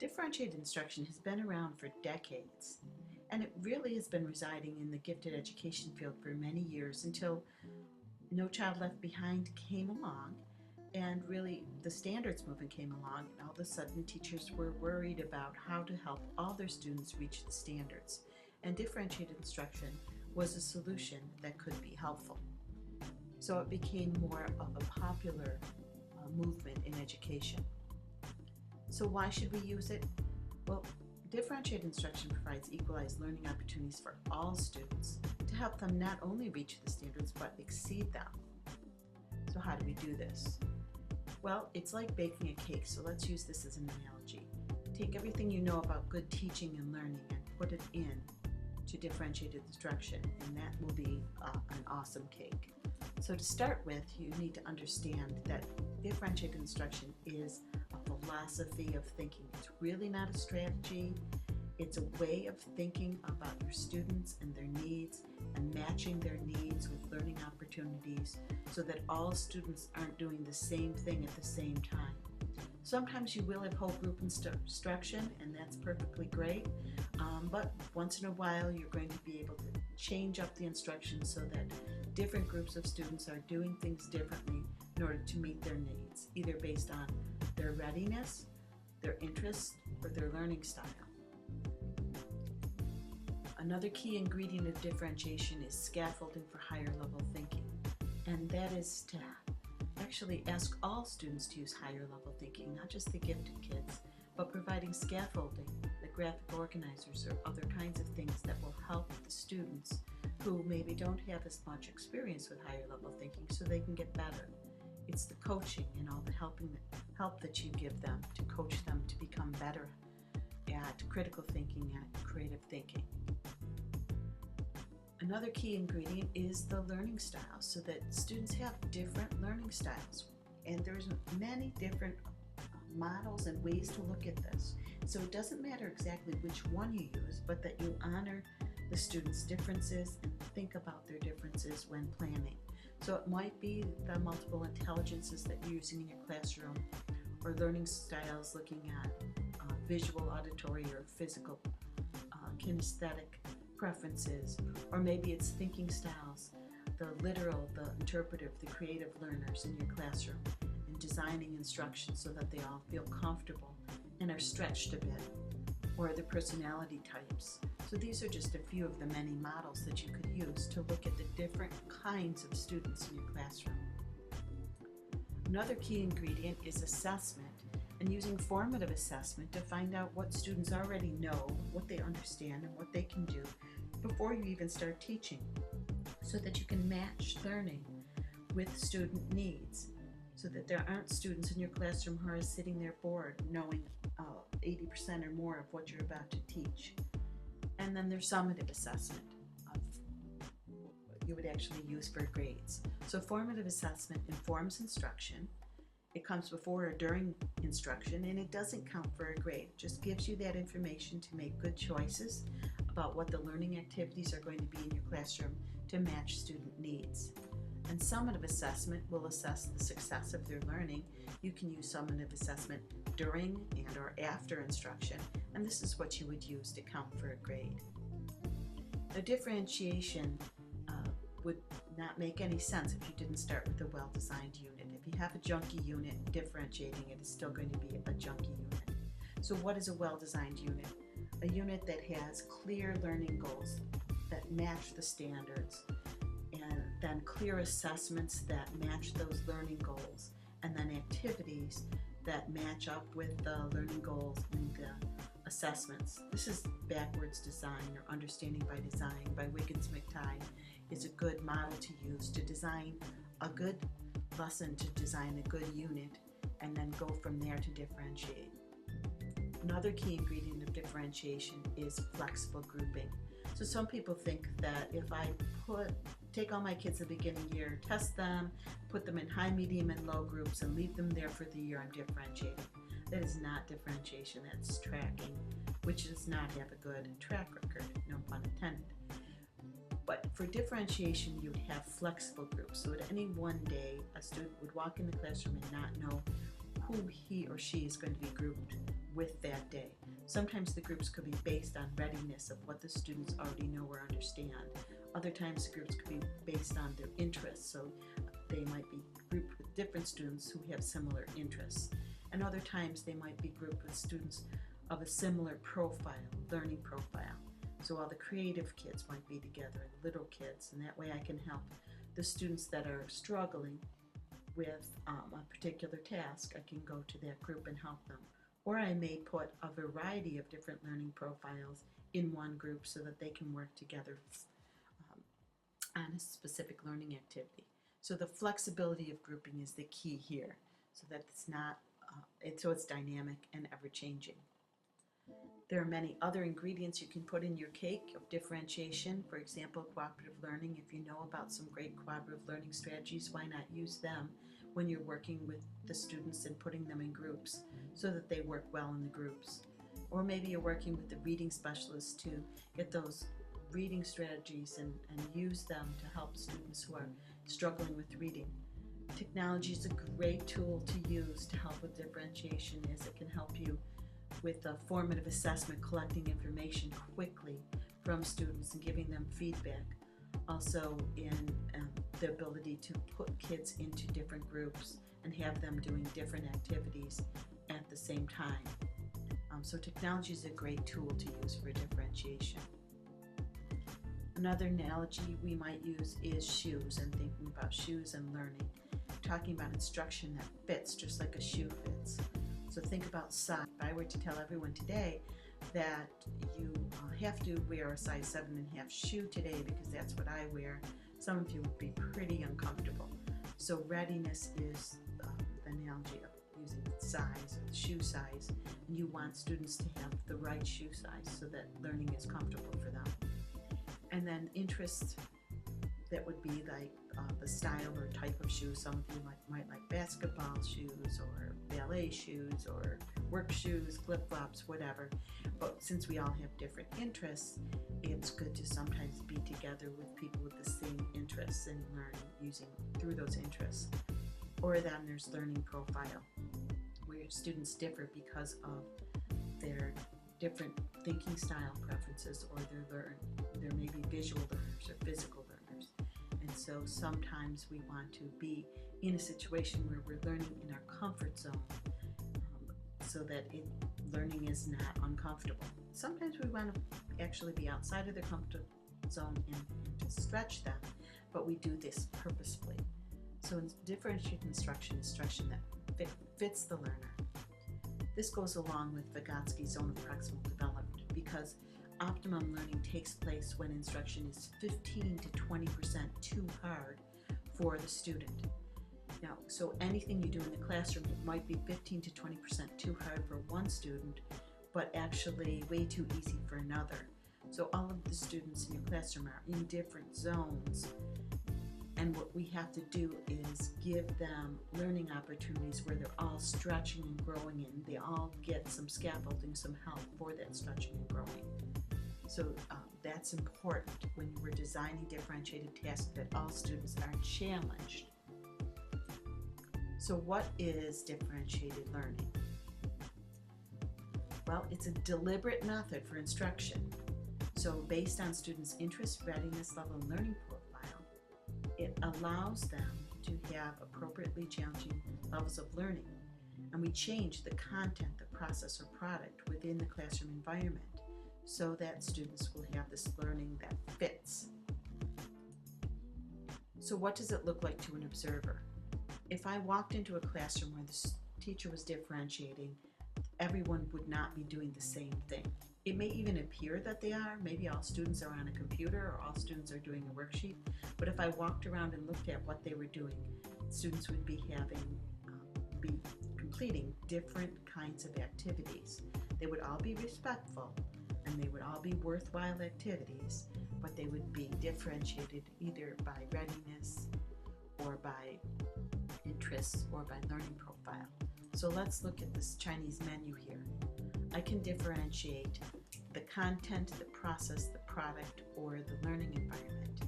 Differentiated instruction has been around for decades, and it really has been residing in the gifted education field for many years until No Child Left Behind came along, and really the standards movement came along, and all of a sudden teachers were worried about how to help all their students reach the standards, and differentiated instruction was a solution that could be helpful. So it became more of a popular movement in education. So why should we use it? Well, differentiated instruction provides equalized learning opportunities for all students to help them not only reach the standards but exceed them. So how do we do this? Well, it's like baking a cake, so let's use this as an analogy. Take everything you know about good teaching and learning and put it in to differentiated instruction, and that will be an awesome cake. So to start with, you need to understand that differentiated instruction is a philosophy of thinking. It's really not a strategy. It's a way of thinking about your students and their needs and matching their needs with learning opportunities so that all students aren't doing the same thing at the same time. Sometimes you will have whole group instruction, and that's perfectly great, but once in a while you're going to be able to change up the instruction so that different groups of students are doing things differently in order to meet their needs, either based on their readiness, their interests, or their learning style. Another key ingredient of differentiation is scaffolding for higher level thinking, and that is to actually ask all students to use higher level thinking, not just the gifted kids, but providing scaffolding, the graphic organizers or other kinds of things that will help the students who maybe don't have as much experience with higher level thinking so they can get better. It's the coaching and all the help that you give them to coach them to become better at critical thinking and creative thinking. Another key ingredient is the learning style, so that students have different learning styles. And there's many different models and ways to look at this. So it doesn't matter exactly which one you use, but that you honor the students' differences and think about their differences when planning. So it might be the multiple intelligences that you're using in your classroom, or learning styles looking at visual, auditory, or physical, kinesthetic preferences, or maybe it's thinking styles, the literal, the interpretive, the creative learners in your classroom, and designing instruction so that they all feel comfortable and are stretched a bit, or the personality types. So these are just a few of the many models that you could use to look at the different kinds of students in your classroom. Another key ingredient is assessment, and using formative assessment to find out what students already know, what they understand, and what they can do before you even start teaching, so that you can match learning with student needs, so that there aren't students in your classroom who are sitting there bored knowing 80% or more of what you're about to teach. And then there's summative assessment of what you would actually use for grades. So formative assessment informs instruction. It comes before or during instruction, and it doesn't count for a grade. It just gives you that information to make good choices about what the learning activities are going to be in your classroom to match student needs. And summative assessment will assess the success of their learning. You can use summative assessment during and or after instruction, and this is what you would use to count for a grade. The differentiation would not make any sense if you didn't start with a well-designed unit. If you have a junky unit, differentiating it is still going to be a junky unit. So what is a well-designed unit? A unit that has clear learning goals that match the standards, and then clear assessments that match those learning goals, and then activities that match up with the learning goals and the assessments. This is backwards design, or understanding by design by Wiggins-McTighe. Is a good model to use to design a good lesson, to design a good unit, and then go from there to differentiate. Another key ingredient of differentiation is flexible grouping. So some people think that if I take all my kids at the beginning year, test them, put them in high, medium, and low groups, and leave them there for the year, I'm differentiating. That is not differentiation, that's tracking, which does not have a good track record, no pun intended. But for differentiation, you would have flexible groups. So at any one day, a student would walk in the classroom and not know who he or she is going to be grouped with that day. Sometimes the groups could be based on readiness of what the students already know or understand. Other times the groups could be based on their interests, so they might be grouped with different students who have similar interests. And other times they might be grouped with students of a similar profile, learning profile. So all the creative kids might be together, and little kids, and that way I can help the students that are struggling with a particular task. I can go to that group and help them. Or I may put a variety of different learning profiles in one group so that they can work together on a specific learning activity. So the flexibility of grouping is the key here, so that it's not, so it's dynamic and ever-changing. There are many other ingredients you can put in your cake of differentiation. For example, cooperative learning. If you know about some great cooperative learning strategies, why not use them when you're working with the students and putting them in groups so that they work well in the groups. Or maybe you're working with the reading specialist to get those reading strategies and use them to help students who are struggling with reading. Technology is a great tool to use to help with differentiation, as it can help you with a formative assessment, collecting information quickly from students and giving them feedback. Also in the ability to put kids into different groups and have them doing different activities at the same time. So technology is a great tool to use for differentiation. Another analogy we might use is shoes, and thinking about shoes and learning, talking about instruction that fits just like a shoe fits. So think about size. If I were to tell everyone today that you have to wear a size 7.5 shoe today because that's what I wear, some of you would be pretty uncomfortable. So readiness is the analogy of using size, or shoe size, and you want students to have the right shoe size so that learning is comfortable for them. And then interests, that would be like the style or type of shoes. Some of you might like basketball shoes or ballet shoes or work shoes, flip-flops, whatever. But since we all have different interests, it's good to sometimes be together with people with the same interests and learn using through those interests. Or then there's learning profile, where students differ because of their different thinking style preferences, or there may be visual learners or physical learners. And so sometimes we want to be in a situation where we're learning in our comfort zone, so that learning is not uncomfortable. Sometimes we want to actually be outside of the comfort zone and to stretch them, but we do this purposefully. So differentiated instruction is instruction that fits the learner. This goes along with Vygotsky's zone of proximal development, because optimum learning takes place when instruction is 15 to 20% too hard for the student. Now, so anything you do in the classroom, it might be 15 to 20% too hard for one student, but actually way too easy for another. So all of the students in your classroom are in different zones, and what we have to do is give them learning opportunities where they're all stretching and growing, and they all get some scaffolding, some help for that stretching and growing. So that's important when we're designing differentiated tasks, that all students are challenged. So what is differentiated learning? Well, it's a deliberate method for instruction. So based on students' interest, readiness level, and learning profile, it allows them to have appropriately challenging levels of learning. And we change the content, the process, or product within the classroom environment so that students will have this learning that fits. So what does it look like to an observer? If I walked into a classroom where the teacher was differentiating, everyone would not be doing the same thing. It may even appear that they are. Maybe all students are on a computer, or all students are doing a worksheet. But if I walked around and looked at what they were doing, students would be completing different kinds of activities. They would all be respectful, and they would all be worthwhile activities, but they would be differentiated either by readiness or by interests or by learning profile. So let's look at this Chinese menu here. I can differentiate the content, the process, the product, or the learning environment.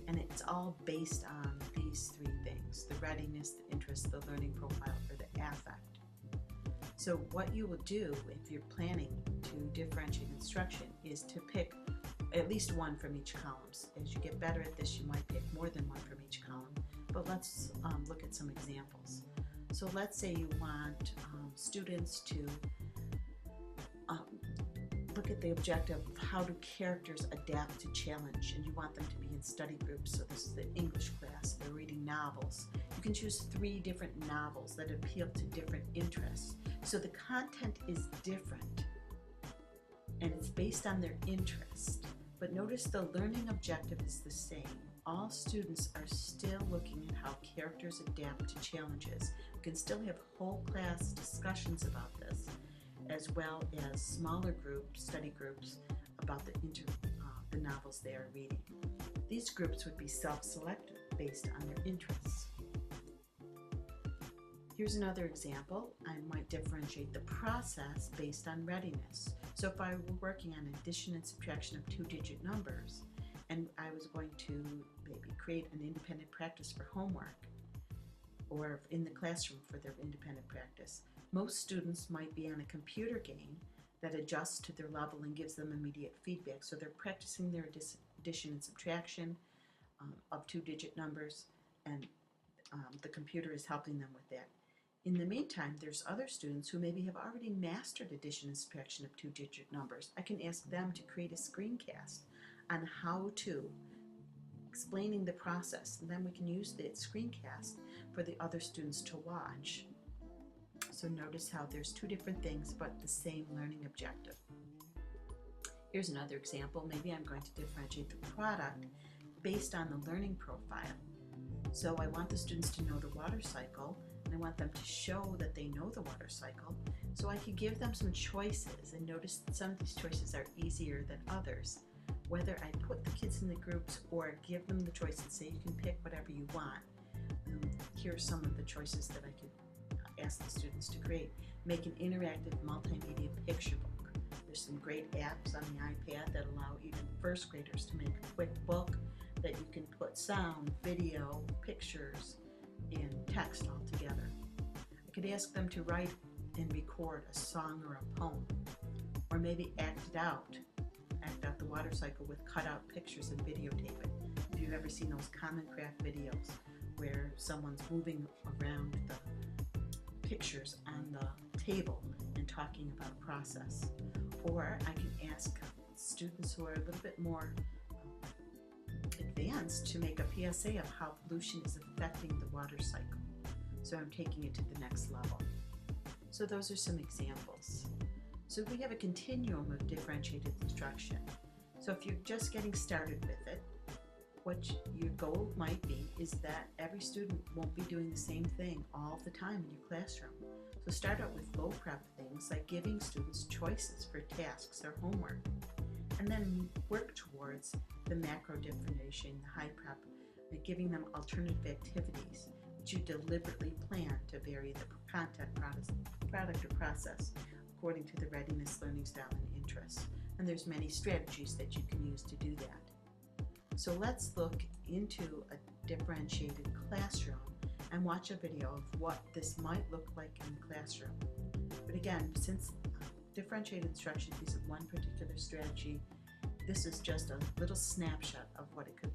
And it's all based on these three things: the readiness, the interest, the learning profile, or the affect. So what you will do if you're planning to differentiate instruction is to pick at least one from each column. As you get better at this, you might pick more than one from each column, but let's look at some examples. So let's say you want students to look at the objective of how do characters adapt to challenge, and you want them to be in study groups. So this is the English class, they're reading novels. You can choose 3 different novels that appeal to different interests. So the content is different and it's based on their interest. But notice the learning objective is the same. All students are still looking at how characters adapt to challenges. We can still have whole class discussions about this, as well as smaller groups, study groups, about the novels they are reading. These groups would be self-selected based on their interests. Here's another example. I might differentiate the process based on readiness. So if I were working on addition and subtraction of 2-digit numbers, and I was going to maybe create an independent practice for homework, or in the classroom for their independent practice, most students might be on a computer game that adjusts to their level and gives them immediate feedback. So they're practicing their addition and subtraction of 2-digit numbers, and the computer is helping them with that. In the meantime, there's other students who maybe have already mastered addition and subtraction of 2-digit numbers. I can ask them to create a screencast on how to, explaining the process, and then we can use that screencast for the other students to watch. So notice how there's 2 different things but the same learning objective. Here's another example. Maybe I'm going to differentiate the product based on the learning profile. So I want the students to know the water cycle, and I want them to show that they know the water cycle. So I could give them some choices, and notice that some of these choices are easier than others. Whether I put the kids in the groups or give them the choice and say you can pick whatever you want. Here are some of the choices that I could ask the students to create. Make an interactive multimedia picture book. There's some great apps on the iPad that allow even first graders to make a quick book that you can put sound, video, pictures, and text all together. I could ask them to write and record a song or a poem, or maybe act out the water cycle with cutout pictures and videotape it. Have you ever seen those Common Craft videos where someone's moving around the pictures on the table and talking about a process? Or I can ask students who are a little bit more advanced to make a PSA of how pollution is affecting the water cycle. So I'm taking it to the next level. So those are some examples. So we have a continuum of differentiated instruction. So if you're just getting started with it, what your goal might be is that every student won't be doing the same thing all the time in your classroom. So start out with low prep things like giving students choices for tasks or homework, and then work towards the macro differentiation, the high prep, and giving them alternative activities which you deliberately plan to vary the content, product, or process according to the readiness, learning style, and interests. And there's many strategies that you can use to do that. So let's look into a differentiated classroom and watch a video of what this might look like in the classroom. But again, since differentiated instruction isn't one particular strategy, this is just a little snapshot of what it could